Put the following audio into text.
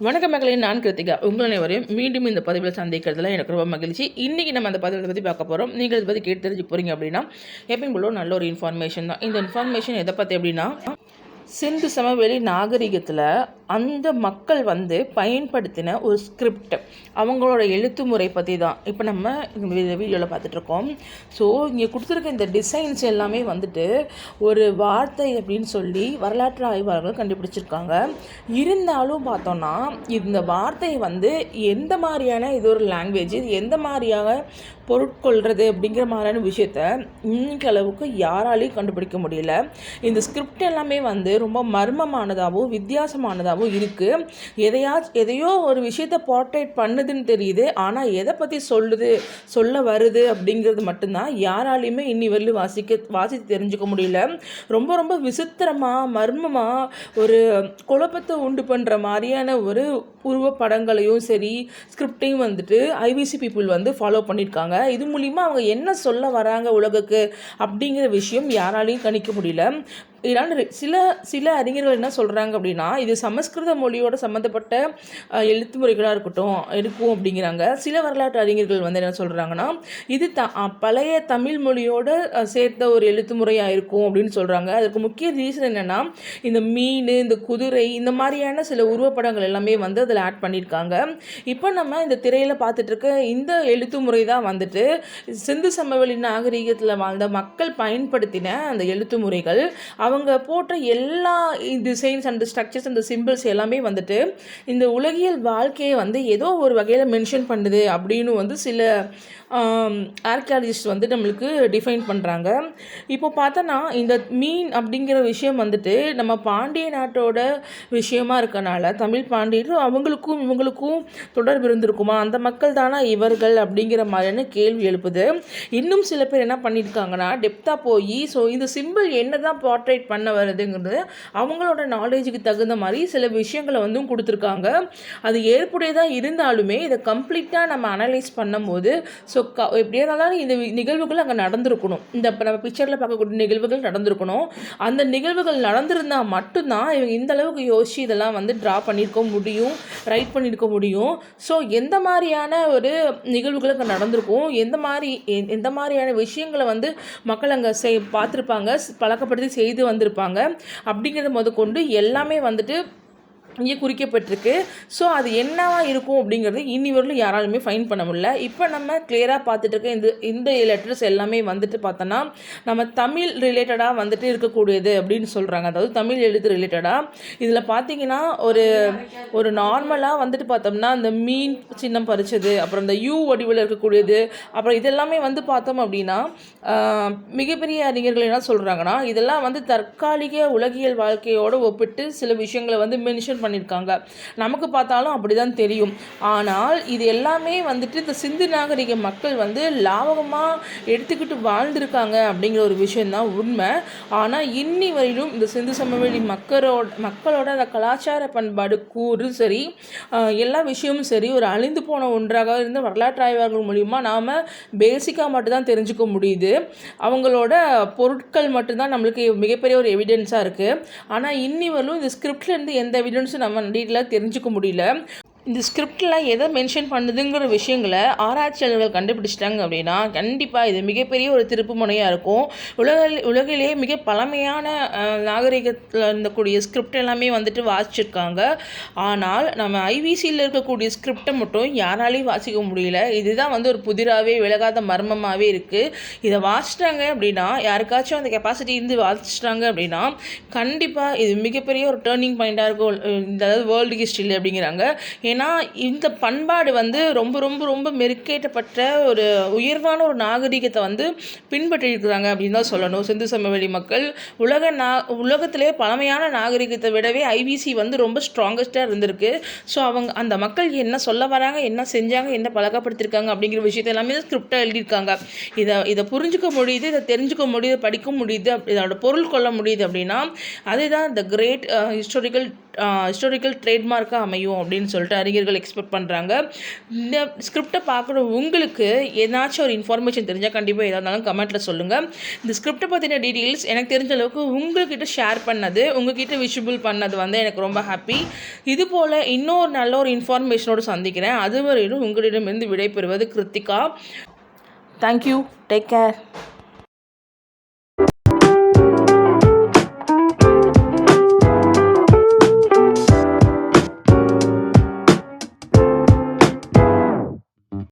வணக்க மகளே, நான் கிருத்திகா. உங்கள் அனைவரையும் மீண்டும் இந்த பதிவில் சந்திக்கிறதுல எனக்கு ரொம்ப மகிழ்ச்சி. இன்றைக்கி நம்ம அந்த பதிவை பற்றி பார்க்க போகிறோம். நீங்கள் இதை பற்றி கேட்டு தெரிஞ்சு போகிறீங்க அப்படின்னா எப்பயும் போல நல்ல ஒரு இன்ஃபர்மேஷன் தான். இந்த இன்ஃபர்மேஷன் எதை பற்றி அப்படின்னா, சிந்து சமவெளி நாகரிகத்தில் அந்த மக்கள் பயன்படுத்தின ஒரு ஸ்கிரிப்ட், அவங்களோட எழுத்து முறை பற்றி தான் இப்போ நம்ம இந்த வீடியோவில் பார்த்துட்ருக்கோம். ஸோ இங்கே கொடுத்துருக்க இந்த டிசைன்ஸ் எல்லாமே ஒரு வார்த்தை அப்படின்னு சொல்லி வரலாற்று ஆய்வாளர்கள் கண்டுபிடிச்சிருக்காங்க. இருந்தாலும் பார்த்தோன்னா இந்த வார்த்தை எந்த மாதிரியான இது ஒரு லாங்குவேஜ், இது எந்த மாதிரியாக பொருட்கொள்கிறது அப்படிங்கிற மாதிரியான விஷயத்த இன்னைக்கு அளவுக்கு யாராலையும் கண்டுபிடிக்க முடியல. இந்த ஸ்கிரிப்ட் எல்லாமே ரொம்ப மர்மமானதாகவும் வித்தியாசமானதாகவும் இருக்குது. எதையோ ஒரு விஷயத்தை போர்ட்ரேட் பண்ணுதுன்னு தெரியுது, ஆனால் எதை பற்றி சொல்ல வருது அப்படிங்கிறது மட்டும்தான் யாராலையுமே இன்னி வரலும் வாசித்து தெரிஞ்சுக்க முடியல. ரொம்ப ரொம்ப விசித்திரமாக மர்மமாக ஒரு குழப்பத்தை உண்டு பண்ணுற மாதிரியான ஒரு உருவப்படங்களையும் சரி ஸ்கிரிப்டையும் ஐவிசி பீப்புள் ஃபாலோ பண்ணியிருக்காங்க. இது மூலிமா அவங்க என்ன சொல்ல வராங்க உலகுக்கு அப்படிங்கிற விஷயம் யாராலையும் கணிக்க முடியல. இதனால் சில அறிஞர்கள் என்ன சொல்கிறாங்க அப்படின்னா, இது சமஸ்கிருத மொழியோட சம்மந்தப்பட்ட எழுத்து முறைகளாக இருக்கும் அப்படிங்கிறாங்க. சில வரலாற்று அறிஞர்கள் என்ன சொல்கிறாங்கன்னா, இது பழைய தமிழ் மொழியோட சேர்த்த ஒரு எழுத்து முறையாக இருக்கும் அப்படின்னு சொல்கிறாங்க. அதுக்கு முக்கிய ரீசன் என்னென்னா, இந்த மீன், இந்த குதிரை, இந்த மாதிரியான சில உருவப்படங்கள் எல்லாமே அதில் ஆட் பண்ணியிருக்காங்க. இப்போ நம்ம இந்த திரையில் பார்த்துட்ருக்க இந்த எழுத்து முறை தான் சிந்து சமவெளி நாகரிகத்தில் வாழ்ந்த மக்கள் பயன்படுத்தின அந்த எழுத்து முறைகள். அவங்க போட்ட எல்லா டிசைன்ஸ் அண்ட் ஸ்ட்ரக்சர்ஸ் அந்த சிம்பிள்ஸ் எல்லாமே இந்த உலகியல் வாழ்க்கையை ஏதோ ஒரு வகையில் மென்ஷன் பண்ணுது அப்படின்னு சில ஆர்கியாலஜிஸ்ட் நம்மளுக்கு டிஃபைன் பண்ணுறாங்க. இப்போ பார்த்தோன்னா இந்த மீன் அப்படிங்கிற விஷயம் நம்ம பாண்டிய நாட்டோட விஷயமா இருக்கனால தமிழ் பாண்டியர் அவங்களுக்கும் இவங்களுக்கும் தொடர்பு இருந்திருக்குமா, அந்த மக்கள் தானா இவர்கள் அப்படிங்கிற மாதிரியான கேள்வி எழுப்புது. இன்னும் சில பேர் என்ன பண்ணியிருக்காங்கன்னா, டெப்த்தாக போய் இந்த சிம்பிள் என்ன தான் போர்ட்ரேட் பண்ண வருதுங்கிறது அவங்களோட நாலேஜுக்கு தகுந்த மாதிரி சில விஷயங்களை கொடுத்துருக்காங்க. அது ஏற்புடையதாக இருந்தாலுமே இதை கம்ப்ளீட்டாக நம்ம அனலைஸ் பண்ணும்போது எப்படியா இருந்தாலும் இந்த நிகழ்வுகள் அங்கே நடந்திருக்கணும். இந்த நம்ம பிக்சரில் பார்க்கக்கூடிய நிகழ்வுகள் நடந்திருக்கணும். அந்த நிகழ்வுகள் நடந்திருந்தால் மட்டும்தான் இவங்க இந்த அளவுக்கு யோசிச்சு இதெல்லாம் ட்ரா பண்ணியிருக்க முடியும், ரைட் பண்ணியிருக்க முடியும். ஸோ எந்த மாதிரியான ஒரு நிகழ்வுகள் அங்கே நடந்திருக்கும், எந்த மாதிரியான விஷயங்களை மக்கள் அங்கே பார்த்துருப்பாங்க, பழக்கப்படுத்தி செய்து வந்திருப்பாங்க அப்படிங்கிறத முதற்கொண்டு எல்லாமே இங்கே குறிக்கப்பட்டிருக்கு. ஸோ அது என்னவா இருக்கும் அப்படிங்கிறது இன்னி வரலும் யாராலுமே ஃபைன் பண்ண முடியல. இப்போ நம்ம கிளியராக பார்த்துட்டு இருக்க இந்த லெட்டர்ஸ் எல்லாமே பார்த்தோன்னா நம்ம தமிழ் ரிலேட்டடாக இருக்கக்கூடியது அப்படின்னு சொல்கிறாங்க. அதாவது தமிழ் எழுத்து ரிலேட்டடாக இதில் பார்த்தீங்கன்னா ஒரு நார்மலாக பார்த்தோம்னா இந்த மீன் சின்னம் பறிச்சது, அப்புறம் இந்த யூ வடிவில் இருக்கக்கூடியது, அப்புறம் இதெல்லாமே பார்த்தோம் அப்படின்னா மிகப்பெரிய அறிஞர்கள் என்ன சொல்கிறாங்கன்னா, இதெல்லாம் தற்காலிக உலகியல் வாழ்க்கையோடு ஒப்பிட்டு சில விஷயங்களை மென்ஷன் பண்ணியிருக்காங்க. நமக்கு பார்த்தாலும் அப்படிதான் தெரியும். ஆனால் இது எல்லாமே இந்த சிந்து நாகரிக மக்கள் லாபகமாக எடுத்துக்கிட்டு வாழ்ந்திருக்காங்க அப்படிங்கிற ஒரு விஷயம்தான் உண்மை. ஆனால் இன்னி வரையிலும் இந்த சிந்து சமவெளி மக்களோட அந்த கலாச்சார பண்பாடு கூறு சரி, எல்லா விஷயமும் சரி, ஒரு அழிந்து போன ஒன்றாக இருந்த வரலாற்று ஆய்வாளர்கள் மூலிமா நாம் பேசிக்காக மட்டும்தான் தெரிஞ்சுக்க முடியுது. அவங்களோட பொருட்கள் மட்டும்தான் நம்மளுக்கு மிகப்பெரிய ஒரு எவிடன்ஸாக இருக்குது. ஆனால் இன்னி வரலும் இந்த ஸ்கிரிப்ட்லேருந்து எந்த எவிடன்ஸும் நம்ம டீட்டெயிலாக தெரிஞ்சுக்க முடியல. இந்த ஸ்கிரிப்டில் எதை மென்ஷன் பண்ணுதுங்கிற விஷயங்களை ஆராய்ச்சியாளர்கள் கண்டுபிடிச்சிட்டாங்க அப்படின்னா கண்டிப்பாக இது மிகப்பெரிய ஒரு திருப்பு முனையாக இருக்கும். உலகிலேயே மிக பழமையான நாகரிகத்தில் இருந்தக்கூடிய ஸ்கிரிப்ட் எல்லாமே வாசிச்சிருக்காங்க. ஆனால் நம்ம ஐவிசியில் இருக்கக்கூடிய ஸ்கிரிப்டை மட்டும் யாராலையும் வாசிக்க முடியல. இதுதான் ஒரு புதிராகவே விலகாத மர்மமாகவே இருக்குது. இதை வாசிட்டாங்க அப்படின்னா, யாருக்காச்சும் அந்த கெப்பாசிட்டி இருந்து வாசிச்சிட்டாங்க அப்படின்னா கண்டிப்பாக இது மிகப்பெரிய ஒரு டேர்னிங் பாயிண்ட்டாக இருக்கும், அதாவது வேர்ல்டு ஹிஸ்ட்ரியில் அப்படிங்கிறாங்க. ஏன்னா இந்த பண்பாடு ரொம்ப ரொம்ப ரொம்ப மெருக்கேற்றப்பட்ட ஒரு உயர்வான ஒரு நாகரிகத்தை பின்பற்றியிருக்கிறாங்க அப்படின்னு தான் சொல்லணும். சிந்து சமவெளி மக்கள் உலகத்திலே பழமையான நாகரிகத்தை விடவே ஐவிசி ரொம்ப ஸ்ட்ராங்கஸ்டாக இருந்திருக்கு. ஸோ அந்த மக்கள் என்ன சொல்ல வராங்க, என்ன செஞ்சாங்க, என்ன பழக்கப்படுத்திருக்காங்க அப்படிங்கிற விஷயத்தை எல்லாமே ஸ்கிரிப்டாக எழுதியிருக்காங்க. இதை புரிஞ்சுக்க முடியுது, இதை தெரிஞ்சுக்க முடியுது, படிக்க முடியுது, இதோட பொருள் கொள்ள முடியுது அப்படின்னா அதுதான் இந்த கிரேட் ஹிஸ்டாரிக்கல் ஹிஸ்டாரிக்கல் ட்ரேட்மார்க்காக அமையும் அப்படின்னு சொல்லிட்டு அறிஞர்கள் எக்ஸ்பெக்ட் பண்ணுறாங்க. இந்த ஸ்கிரிப்டை பார்க்குற உங்களுக்கு ஏதாச்சும் ஒரு இன்ஃபர்மேஷன் தெரிஞ்சால் கண்டிப்பாக எதாக இருந்தாலும் கமெண்ட்டில் சொல்லுங்கள். இந்த ஸ்கிரிப்டை பற்றின டீட்டெயில்ஸ் எனக்கு தெரிஞ்ச அளவுக்கு உங்கள்கிட்ட ஷேர் பண்ணது, உங்கள்கிட்ட விஷுவல் பண்ணது வந்து எனக்கு ரொம்ப ஹாப்பி. இதுபோல் இன்னொரு நல்ல ஒரு இன்ஃபர்மேஷனோடு சந்திக்கிறேன். அதுவரையிலும் உங்களிடமிருந்து விடைபெறுவது கிருத்திகா. தேங்க்யூ. Take care.